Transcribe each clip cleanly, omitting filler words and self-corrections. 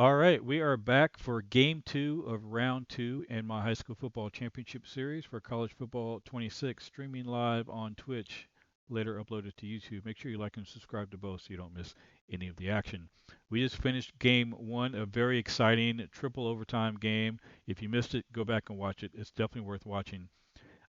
All right, we are back for game two of round two in my high school football championship series for college football 26, streaming live on Twitch, later uploaded to YouTube. Make sure you like and subscribe to both so you don't miss any of the action. We just finished game one, a very exciting triple overtime game. If you missed it, go back and watch it. It's definitely worth watching.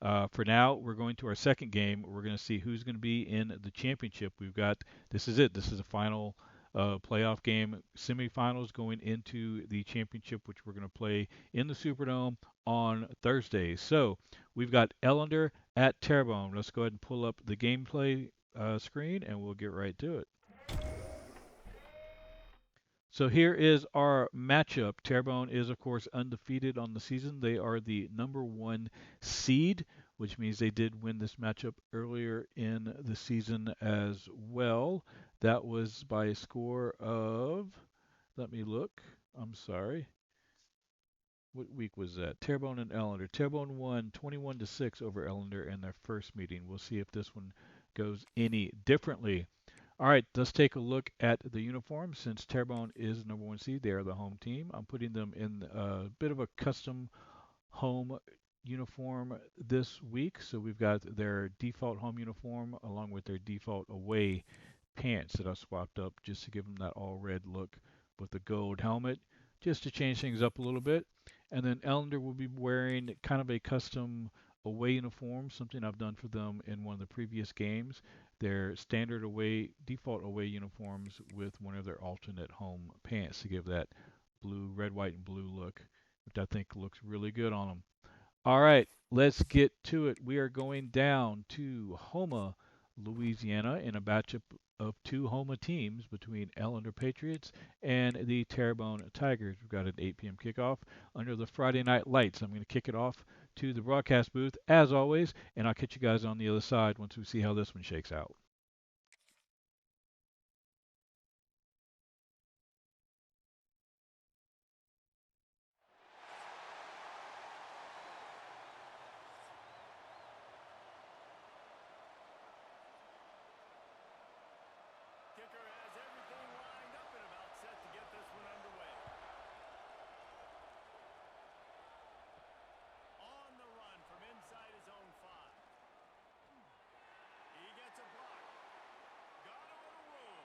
For now, we're going to our second game. We're going to see who's going to be in the championship. We've got this is it. This is the final playoff game, semifinals going into the championship, which we're going to play in the Superdome on Thursday. So we've got Ellender at Terrebonne. Let's go ahead and pull up the gameplay screen, and we'll get right to it. So here is our matchup. Terrebonne is, of course, undefeated on the season. They are the number one seed, which means they did win this matchup earlier in the season as well. That was by a score of, let me look. I'm sorry. What week was that? Terrebonne and Ellender. Terrebonne won 21 to 6 over Ellender in their first meeting. We'll see if this one goes any differently. All right, let's take a look at the uniforms. Since Terrebonne is number one seed, they are the home team. I'm putting them in a bit of a custom home uniform this week. So we've got their default home uniform along with their default away pants that I swapped up just to give them that all red look with the gold helmet, just to change things up a little bit. And then Ellender will be wearing kind of a custom away uniform, something I've done for them in one of the previous games. Their standard away, default away uniforms with one of their alternate home pants to give that blue, red, white, and blue look, which I think looks really good on them. All right, let's get to it. We are going down to Houma, Louisiana, in a matchup of two Houma teams between Ellender Patriots and the Terrebonne Tigers. We've got an 8 p.m. kickoff under the Friday night lights. I'm going to kick it off to the broadcast booth, as always, and I'll catch you guys on the other side once we see how this one shakes out. Kicker has everything lined up and about set to get this one underway. On the run from inside his own 5. He gets a block. Got a little room.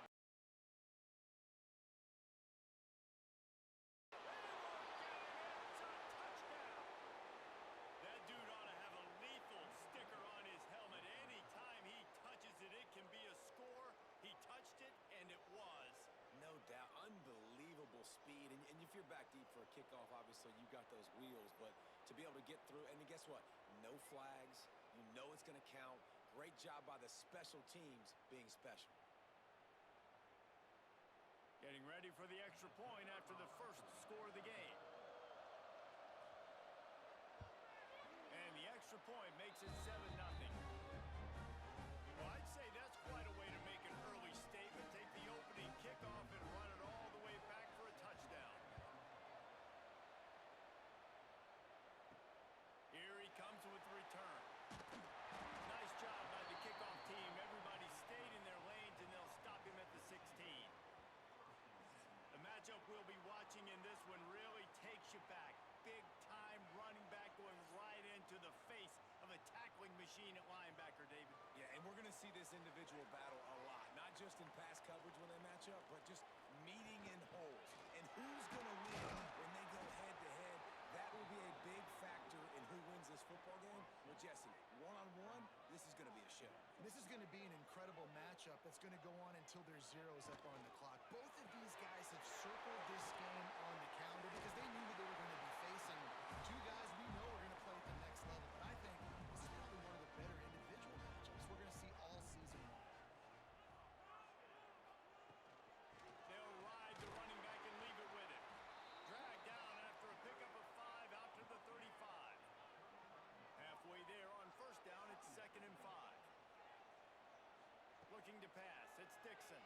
It's a touchdown. That dude ought to have a lethal sticker on his helmet. Anytime he touches it, it can be a score. He touched it, and it was. No doubt. Unbelievable speed. And if you're back deep for a kickoff, obviously you got those wheels. But to be able to get through, and then guess what? No flags. You know it's going to count. Great job by the special teams being special. Getting ready for the extra point after the first score of the game. And the extra point makes it 7-0. Well, I'd say that's quite a way to make an early statement. Take the opening kickoff and run it all the way back for a touchdown. Here he comes with the return. Nice job by the kickoff team. Everybody stayed in their lanes, and they'll stop him at the 16. The matchup we'll be watching in this one really takes you back. Big-time running back going right into the face of a tackling machine at linebacker, David. Yeah, and we're going to see this individual battle a lot. Not just in pass coverage when they match up, but just meeting in holes. And who's going to win when they go head-to-head? That will be a big factor in who wins this football game. Well, Jesse, one-on-one, this is going to be a show. This is going to be an incredible matchup that's going to go on until there's zeros up on the clock. Both of these guys have circled this game on the calendar because they knew who they were going to be facing. Two guys we know are going to play at the next level, but I think this is probably one of the better individual matchups we're going to see all season long. They'll ride the running back and leave it with him. Dragged down after a pickup of 5 out to the 35. Halfway there on first down, it's 2nd and 5. Looking to pass, it's Dixon.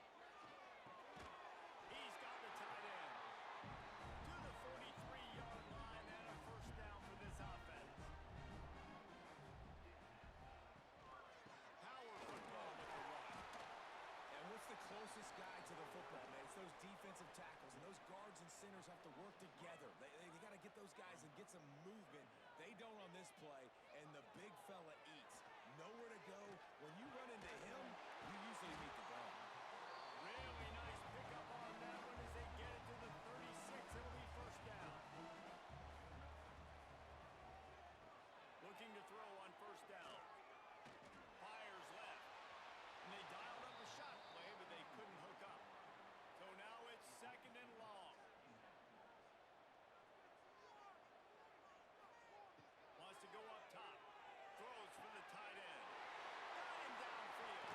He's got the tight end to the 43-yard line and a first down for this offense. Power football with the run. And what's the closest closest guy to the football, man. It's those defensive tackles, and those guards and centers have to work together. They got to get those guys and get some movement. They don't on this play, and the big fella eats. Nowhere to go. When you run into him, you usually meet the ball. Really nice pickup on that one as they get it to the 36. It'll be first down. Looking to throw on first down. Fires left. And they dialed up a shot play, but they couldn't hook up. So now it's second and long. Wants to go up top. Throws for the tight end. Got him downfield.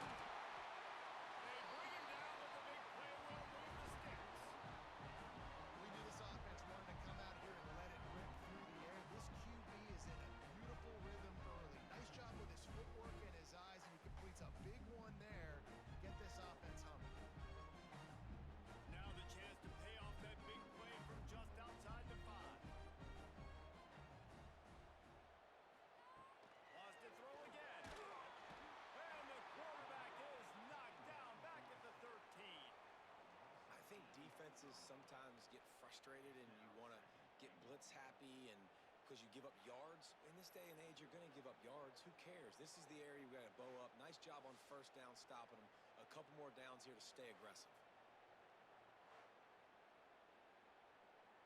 They bring him down, but the big play will move the sticks. We knew this offense wanted to come out here and let it rip through the air. This QB is in a beautiful rhythm early. Nice job with his footwork and his eyes, and he completes a big one there. Get this offense humming. Now the chance to pay off that big play from just outside the 5. Wants to throw again. And the quarterback is knocked down back at the 13. I think defenses sometimes get frustrated and you want to get blitz happy and because you give up yards. In this day and age, you're going to give up yards. Who cares? This is the area you got to bow up. Nice job on first down stopping them. A couple more downs here to stay aggressive.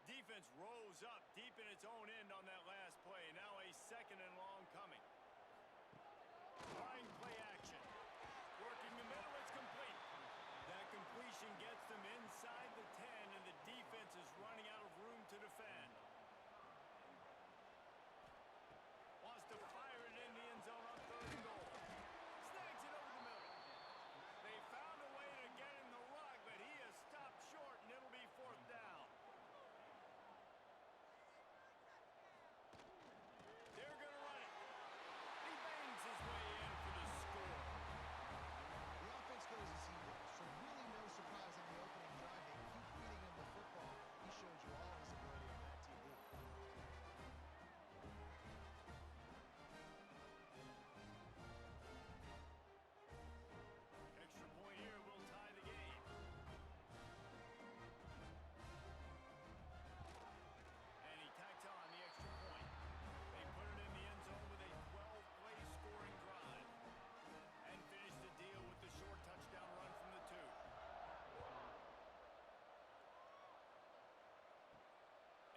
Defense rose up deep in its own end on that last play. Now a second and long coming. Line play action. Working the middle, it's complete. That completion gets them inside the 10, and the defense is running out of room to defend. Wants to fire it in the end zone on third and goal. Snags it over the middle. They found a way to get in the rug, but he is stopped short, and it'll be fourth down. They're going to run it. He bangs his way in for the score. The offense goes as he goes, so really no surprise in the opening drive. They keep feeding him the football. He shows you all his ability on that TV. Extra point here will tie the game. And he tacks on the extra point. They put it in the end zone with a 12-play scoring drive. And finish the deal with the short touchdown run from the 2.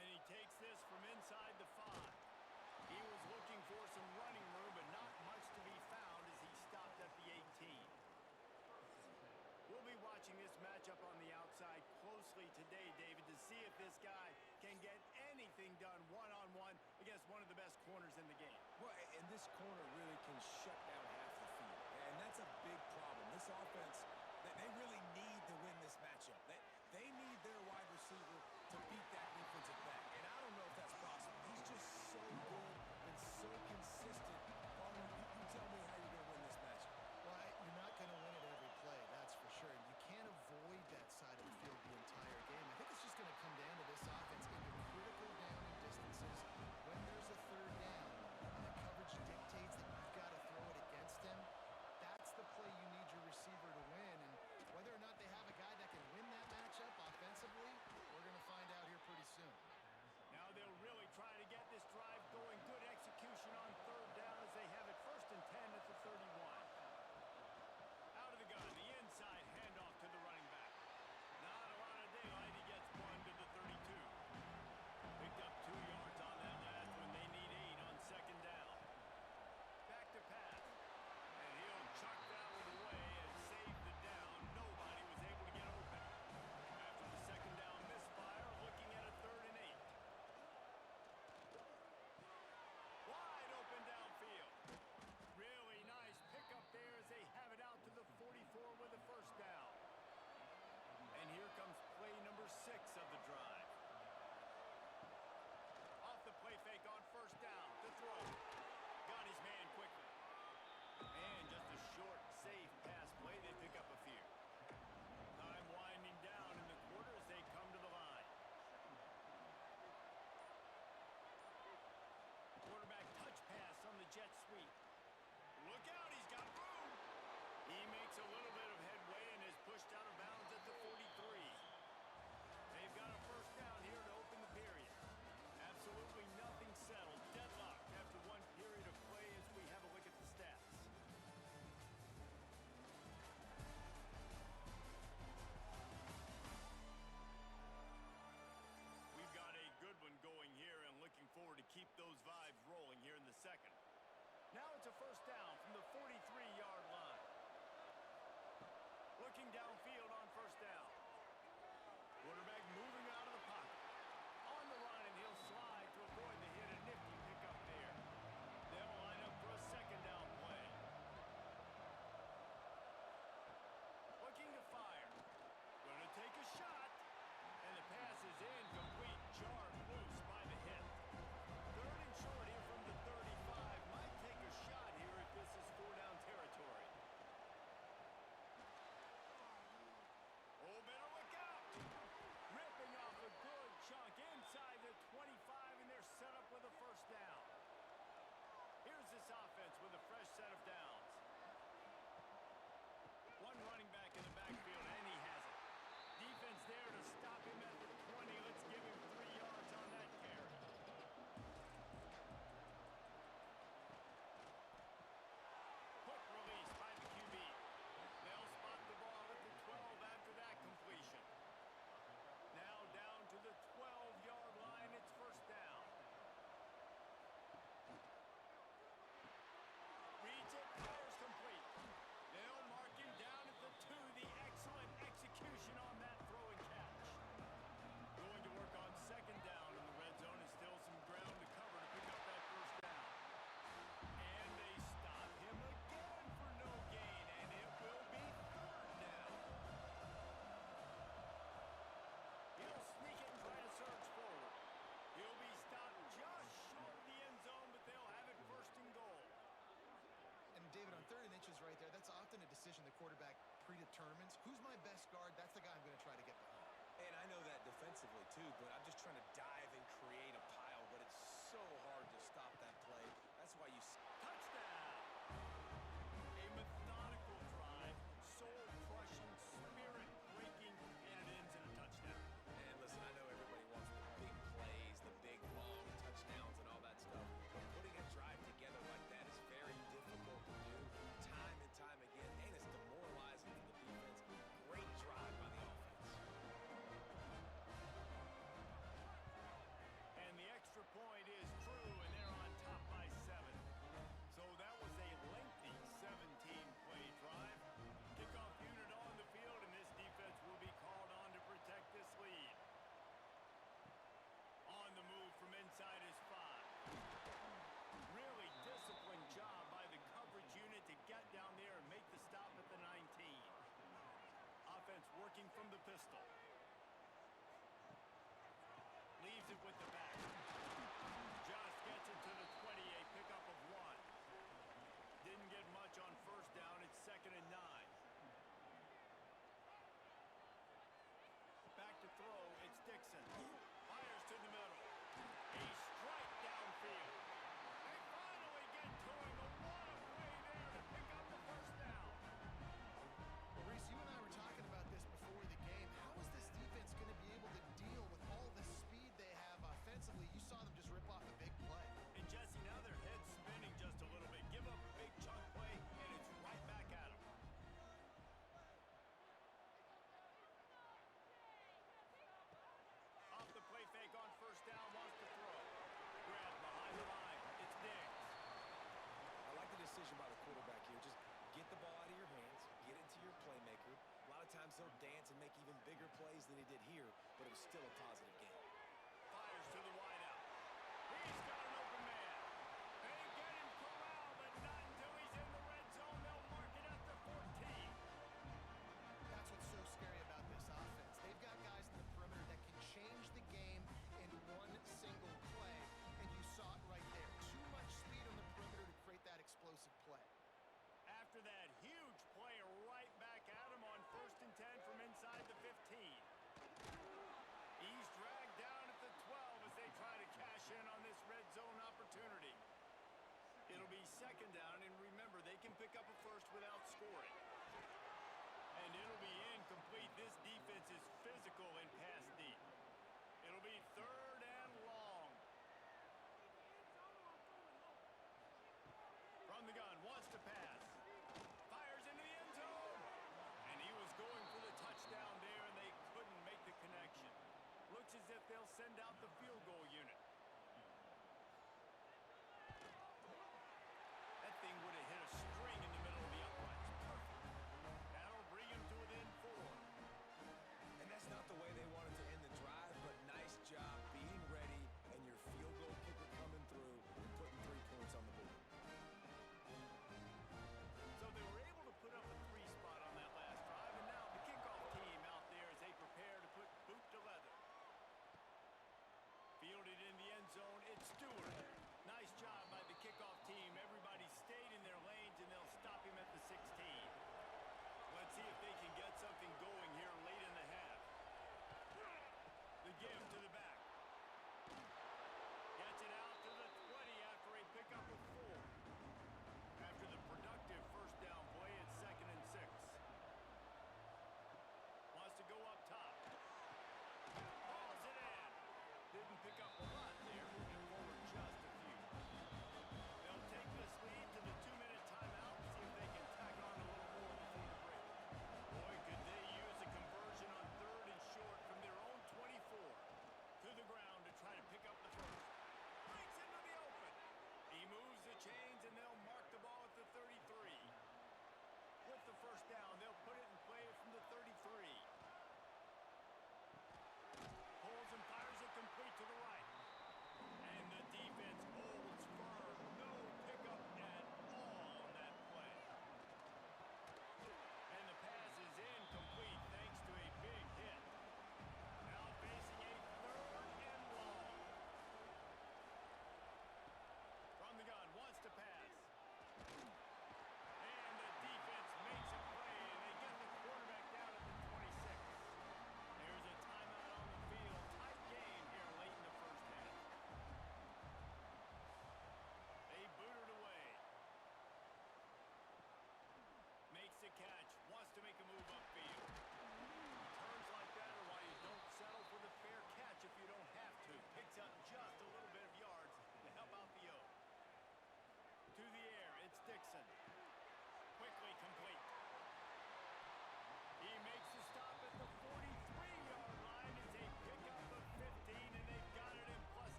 And he takes this from inside the 5. He was looking for some running room, but not much to be found as he stopped at the 18. We'll be watching this matchup on the outside closely today, David, to see if this guy can get anything done one-on-one against one of the best corners in the game. Well, and this corner really can shut down half the field. And that's a big problem. This offense, they really need to win this matchup. They need their wide receiver to beat that defensive back. And I don't know if that's possible. He's just so good and so consistent. Palmer, you tell me how you're going to win this matchup. Well, you're not going to win it every play, that's for sure. You can't avoid that side of the field the entire game. I think it's just going to come down to this offense in the critical down and distances. When there's a third down and the coverage dictates that you've got to throw it against him, that's the play you need your receiver to win. And whether or not they have a guy that can win that matchup offensively, we're going to my best guard, that's the guy I'm going to try to get behind. And I know that defensively too, but I'm just trying to dive and create a pile, but it's so hard to stop that play. That's why you... Touchdown! A methodical drive, soul-crushing, spirit-breaking, and it ends in a touchdown. And listen, I know everybody wants the big plays, the big long touchdowns and all that stuff, but putting a drive together like that is very difficult to do time and time again, and it's demoralizing for the defense. Great drive by the offense. And the extra point is true, and they're on top by 7. So that was a lengthy 17-play drive. Kickoff unit on the field, and this defense will be called on to protect this lead. On the move from inside his 5. Really disciplined job by the coverage unit to get down there and make the stop at the 19. Offense working from the pistol. Leaves it with the back. Just gets it to the 20, a pickup of 1. Didn't get much on first down. It's 2nd and 9. Back to throw. It's Dixon. Fires to the middle. A strike downfield. They finally get to him. A lot of play there to pick up the first down. Well, Reese, you and I were talking about this before the game. How is this defense going to be able to deal with all the speed they have offensively? You saw them just rip off a big play. And Jesse, now their head's spinning just a little bit. Give up a big chunk play, and it's right back at them. Off the play fake on first down, wants to throw. Grab behind the line. It's Diggs. I like the decision by the quarterback here. Just get the ball out of your hands, get it to your playmaker. A lot of times he'll dance and make even bigger plays than he did here, but it was still a positive game. Fires to the wideout. He's got an open man. They get him corralled, but not until he's in the red zone. They'll mark it at the 14. That's what's so scary about this offense. They've got guys in the perimeter that can change the game in one single play, and you saw it right there. Too much speed on the perimeter to create that explosive play. After that huge play, right back at him on 1st and 10 from inside the 15. He's dragged down at the 12 as they try to cash in on this red zone opportunity. It'll be 2nd down, and remember, they can pick up a first without scoring. And it'll be incomplete. This defense is physical and pass deep. It'll be 3rd and long. From the gun, wants to pass. Fires into the end zone. And he was going for the touchdown there, and they couldn't make the connection. Looks as if they'll send out the field goal unit. That thing would have hit a string in the middle of the upright.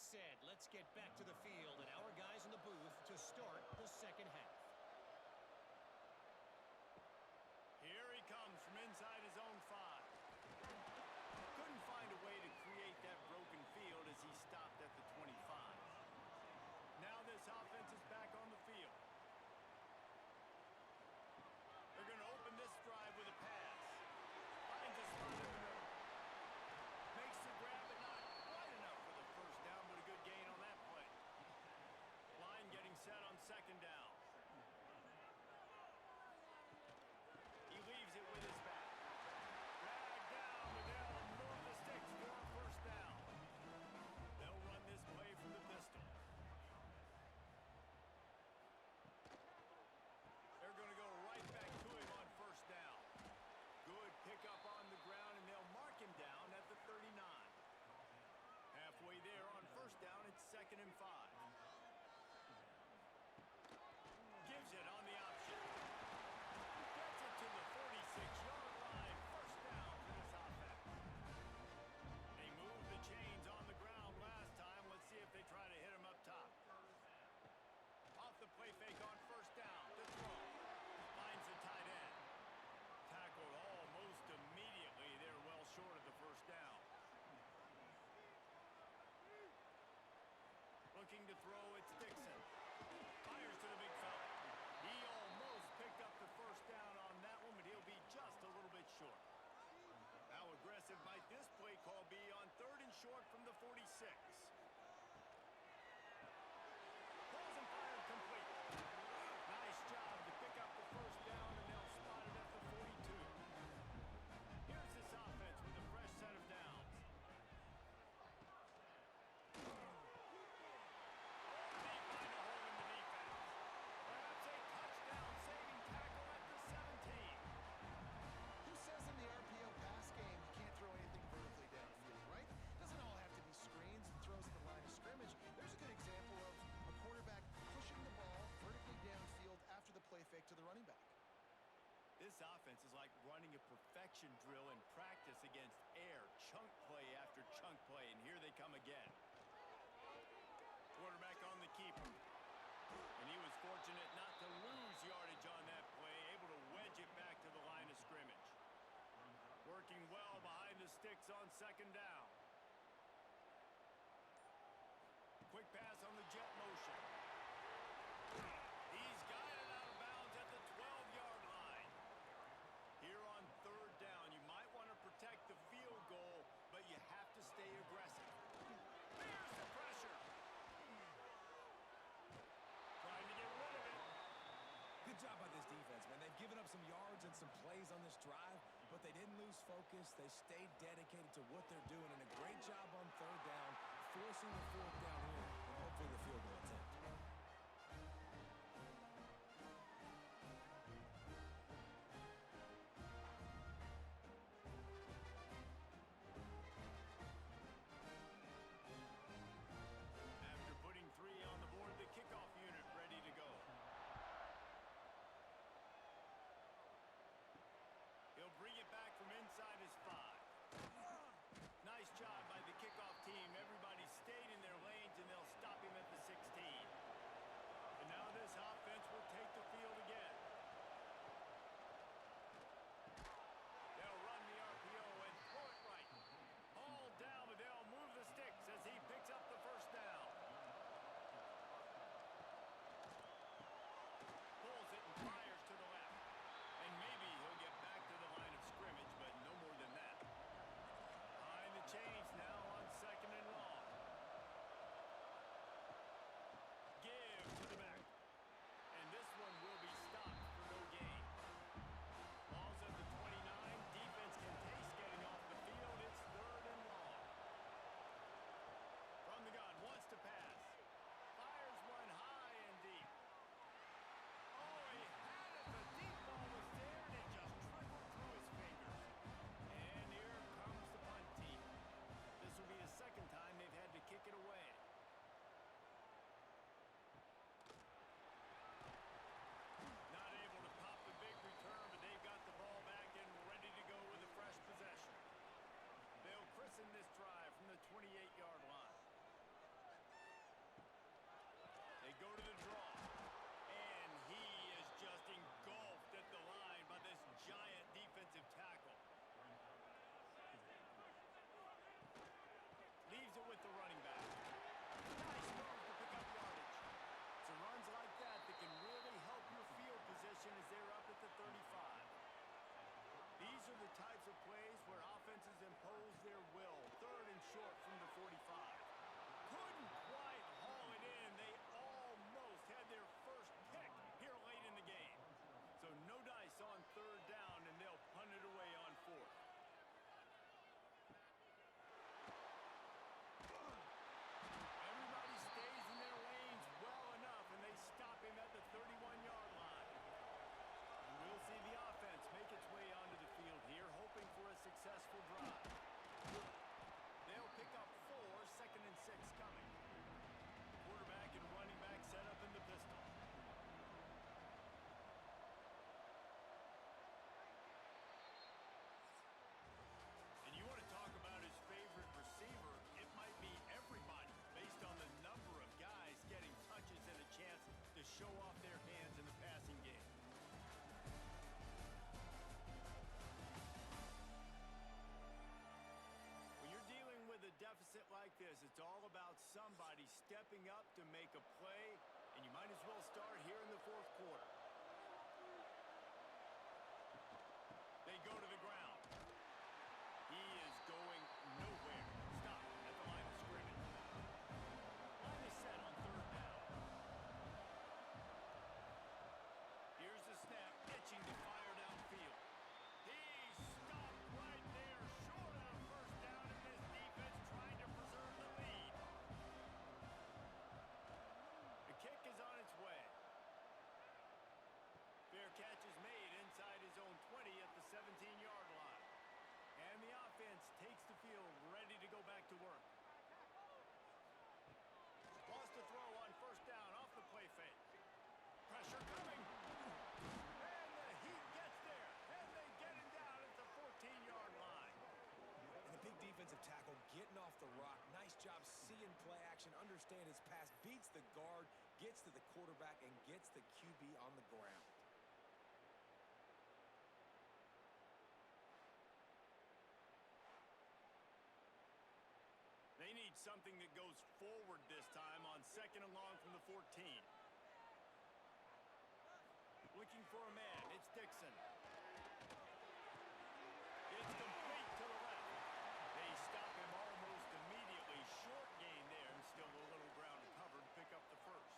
that said, let's get back to the field and our guys in the booth to start the second half. Here he comes from inside his own 5. Couldn't find a way to create that broken field as he stopped at the 25. Now this offense is back on the field. They're going to open this drive with a pass. Finds a spot in the middle. Makes the grab, but not quite enough for the first down, but a good gain on that play. Line getting set on second down. He leaves it with his back. Dragged down, but they'll move the sticks for a first down. They'll run this play from the pistol. They're going to go right back to him on first down. Good pickup on the ground, and they'll mark him down at the 39. Halfway there on first down, it's 2nd and 5. Gives it on the option. Gets it to the 46-yard line. First down for this offense. They moved the chains on the ground last time. Let's see if they try to hit him up top. Off the play fake on first down. To throw. Finds the tight end. Tackled almost immediately. They're well short of the first down. Looking to throw, it's Dixon. Fires to the big fella. He almost picked up the first down on that one, but he'll be just a little bit short. How aggressive might this play call be on 3rd and short from the 46? Throws and fired complete. Nice job to pick up the first down, and they'll spot it at the 42. Here's this offense with a fresh set of downs. They find a hole in the defense. Perhaps a touchdown-saving tackle at the 17. Who says in the RPO pass game you can't throw anything vertically downfield, right? Doesn't all have to be screens and throws at the line of scrimmage. There's a good example of a quarterback pushing the ball vertically downfield after the play fake to the running back. This offense is like running a perfection drill in practice against air. Chunk play after chunk play, and here they come again. Quarterback on the keeper. And he was fortunate not to lose yardage on that play, able to wedge it back to the line of scrimmage. Working well behind the sticks on second down. Quick pass on the jet motion. He's got it out of bounds at the 12-yard line. Here on 3rd down, you might want to protect the field goal, but you have to stay aggressive. There's the pressure. Trying to get rid of it. Good job by this defense, man. They've given up some yards and some plays on this drive, but they didn't lose focus. They stayed dedicated to what they're doing, and a great job on 3rd down, forcing the 4th down here, and hopefully the field goal attempt. After putting 3 on the board, the kickoff unit ready to go. He'll bring it back from inside his 5. Nice job by the kickoff team. Everybody stayed in their lanes, and they'll stop him at the 16. stepping up to make a play, and you might as well start here in the fourth quarter. They go to the ground. He is going nowhere. Stop at the line of scrimmage. Line is set on third down. Here's the snap, itching to fire downfield. He stopped right there, short on first down, and this defense trying to preserve the lead. The kick is on its way. Fair catch is made inside his own 20 at the 17-yard line. And the offense takes the field, ready to go back to work. Lost to throw on first down off the play fake. Pressure coming. And the Heat gets there. And they get him down at the 14-yard line. And a big defensive tackle getting off the rock. Nice job seeing play action, understand his pass, beats the guard, gets to the quarterback, and gets the QB on the ground. They need something that goes forward this time on second and long from the 14. Looking for a man. It's Dixon. It's complete to the left. They stop him almost immediately. Short gain there, and still a little ground covered. Pick up the first.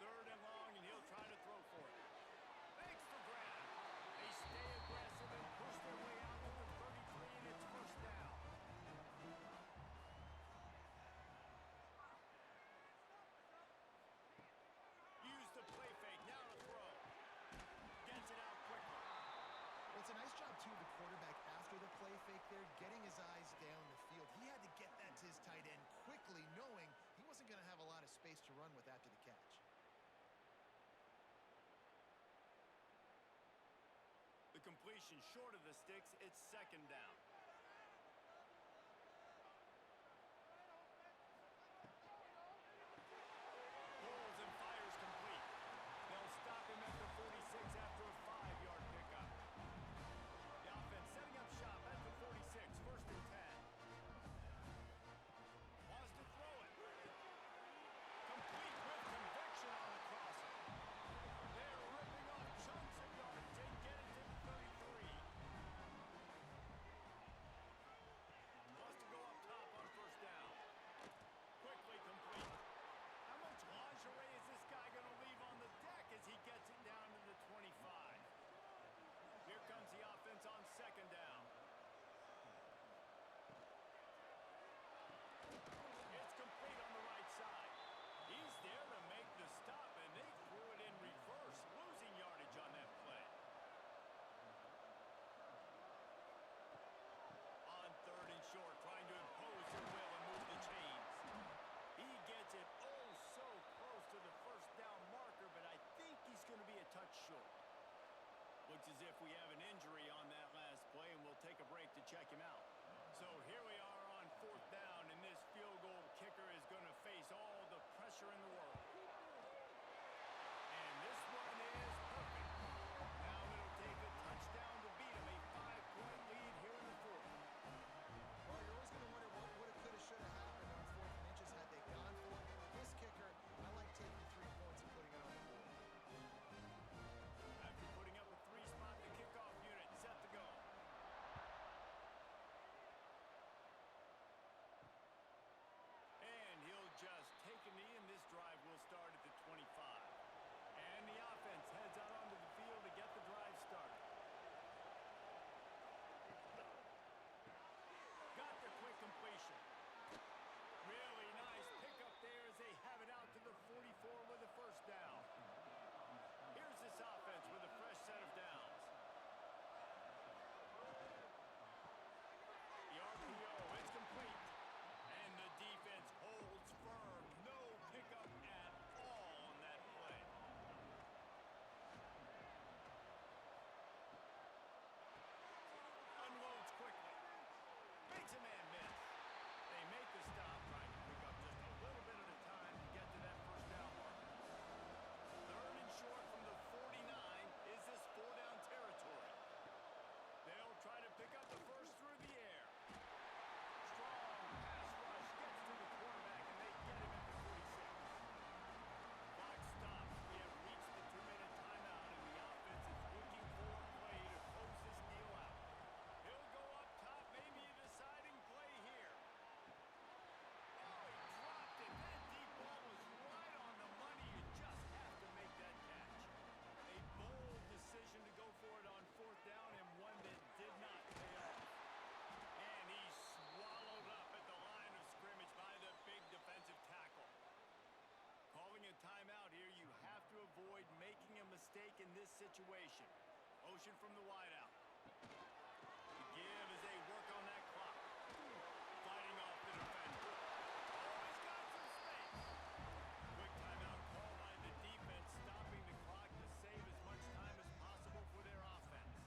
Third and long, and he'll try to throw for it. Makes the grab. They stay aggressive and push their way out to the 33, and it's first down. Use the play fake. Now to throw. Gets it out quickly. Well, it's a nice job, too, the quarterback after the play fake there, getting his eyes down the field. He had to get that to his tight end quickly, knowing he wasn't going to have a lot of space to run with after the catch. The completion short of the sticks. It's second down. Pulls and fires complete. They'll stop him at the 46 after a 5-yard pickup. The offense setting up shop at the 46, first and 10. Wants to throw it. Complete with conviction on the crossing. They're ripping off chunks of yards and get it to the 33. Wants to go up top on first down. Quickly complete. How much lingerie is this guy going to leave on the deck as he gets it down to the 25? Here comes the offense on second down. It's complete on the right side. He's there to make the stop, and they threw it in reverse, losing yardage on that play. On third and short, trying to impose their will and move the chains. He gets it oh so close to the first down marker, but I think he's going to be a touch short. Looks as if we have an injury on that last play, and we'll take a break to check him out. So here we are on fourth down, and this field goal kicker is going to face all the pressure in the world. And this one is perfect. Now it'll take a touchdown to beat him, a 5-point lead here in the fourth. Well, you're always going to wonder what would have, could have, should have happened on fourth and inches had they gone for it. This kicker, I like taking 3 points and putting it on the board. After putting up a 3-spot, the kickoff unit set to go. mistake in this situation. Motion from the wideout. The give as they work on that clock. Fighting off the defender. Oh, he's got some space. Quick timeout call by the defense, stopping the clock to save as much time as possible for their offense.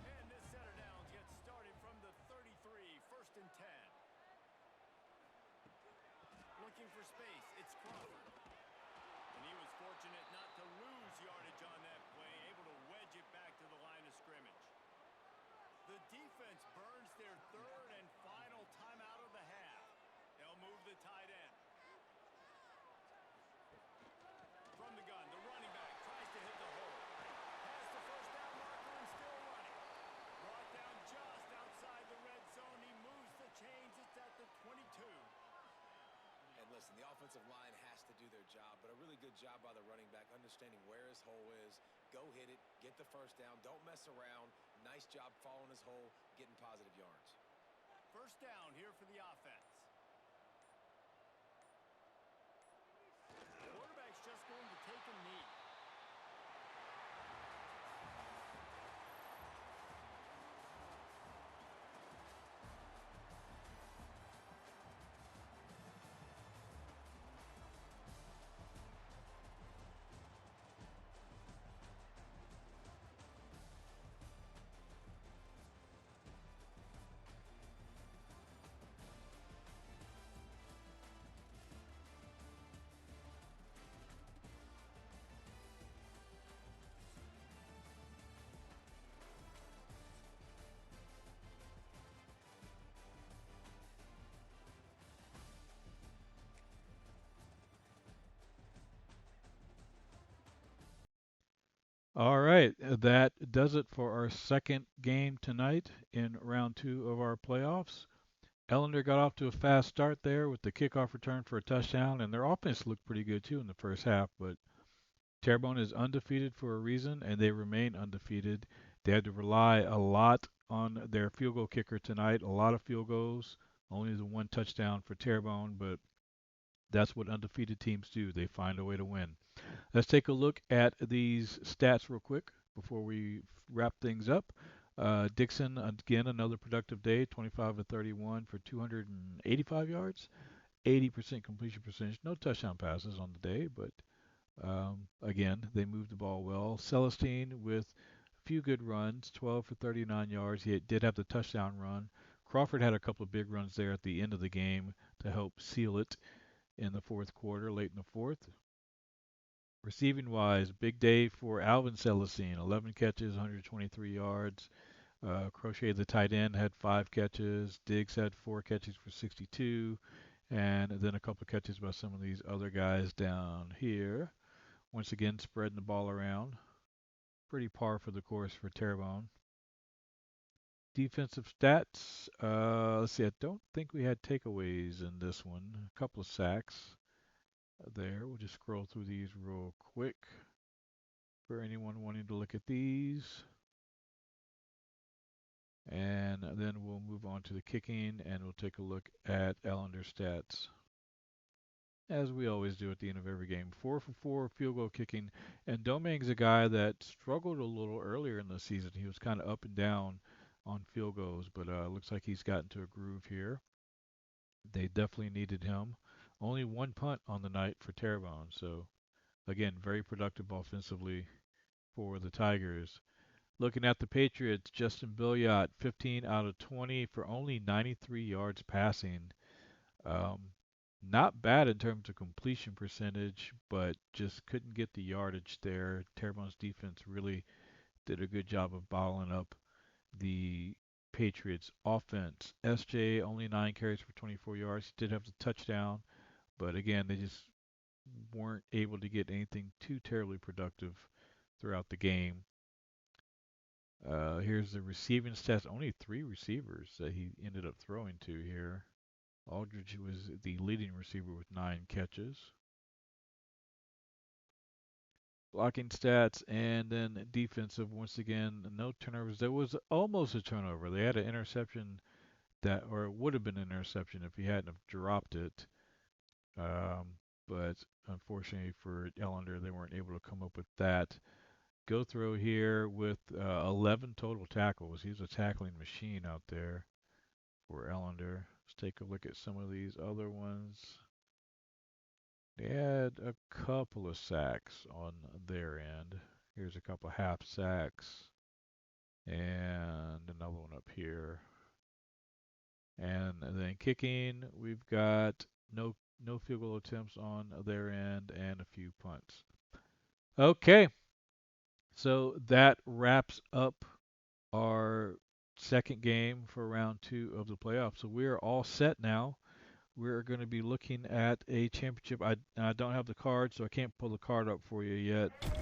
And this setter downs gets started from the 33, 1st and 10. Looking for space, it's Crawford. And he was fortunate not to lose yardage on that play, able to wedge it back to the line of scrimmage. The defense burns their 3rd and final timeout of the half. They'll move the tight end. From the gun, the running back tries to hit the hole. Has the first down marker and still running. Brought down just outside the red zone. He moves the chains. It's at the 22. And listen, the offensive line has to do their job, but a really good job by the running back, understanding where his hole is. Go hit it, get the first down, don't mess around. Nice job following his hole, getting positive yards. First down here for the offense. The quarterback's just going to take a knee. All right, that does it for our second game tonight in round 2 of our playoffs. Ellender got off to a fast start there with the kickoff return for a touchdown, and their offense looked pretty good too in the first half. But Terrebonne is undefeated for a reason, and they remain undefeated. They had to rely a lot on their field goal kicker tonight, a lot of field goals, only the 1 touchdown for Terrebonne, but that's what undefeated teams do. They find a way to win. Let's take a look at these stats real quick before we wrap things up. Dixon, again, another productive day, 25 of 31 for 285 yards, 80% completion percentage. No touchdown passes on the day, but again, they moved the ball well. Celestine with a few good runs, 12 for 39 yards. He did have the touchdown run. Crawford had a couple of big runs there at the end of the game to help seal it in the fourth quarter, late in the fourth. Receiving wise, big day for Alvin Celestine, 11 catches, 123 yards. Crochet, the tight end, had 5 catches. Diggs had 4 catches for 62. And then a couple of catches by some of these other guys down here. Once again, spreading the ball around. Pretty par for the course for Terrebonne. Defensive stats. Let's see, I don't think we had takeaways in this one. A couple of sacks there. We'll just scroll through these real quick for anyone wanting to look at these. And then we'll move on to the kicking and we'll take a look at Ellender stats. As we always do at the end of every game. 4 for 4 field goal kicking. And Doming's a guy that struggled a little earlier in the season. He was kind of up and down on field goals, but looks like he's gotten to a groove here. They definitely needed him. Only 1 punt on the night for Terrebonne. So, again, very productive offensively for the Tigers. Looking at the Patriots, Justin Billiot, 15 out of 20 for only 93 yards passing. Not bad in terms of completion percentage, but just couldn't get the yardage there. Terrebonne's defense really did a good job of bottling up the Patriots offense. SJ only 9 carries for 24 yards. He did have the touchdown, but again, they just weren't able to get anything too terribly productive throughout the game. Here's the receiving stats. Only 3 receivers that he ended up throwing to here. Aldridge was the leading receiver with 9 catches. Blocking stats and then defensive, once again, no turnovers. There was almost a turnover. They had an interception that, or it would have been an interception if he hadn't have dropped it. But unfortunately for Ellender, they weren't able to come up with that. Gothro here with 11 total tackles. He's a tackling machine out there for Ellender. Let's take a look at some of these other ones. They had a couple of sacks on their end. Here's a couple of half sacks and another one up here. And then kicking, we've got no field goal attempts on their end and a few punts. Okay, so that wraps up our second game for round 2 of the playoffs. So we are all set now. We're going to be looking at a championship. I don't have the card, so I can't pull the card up for you yet.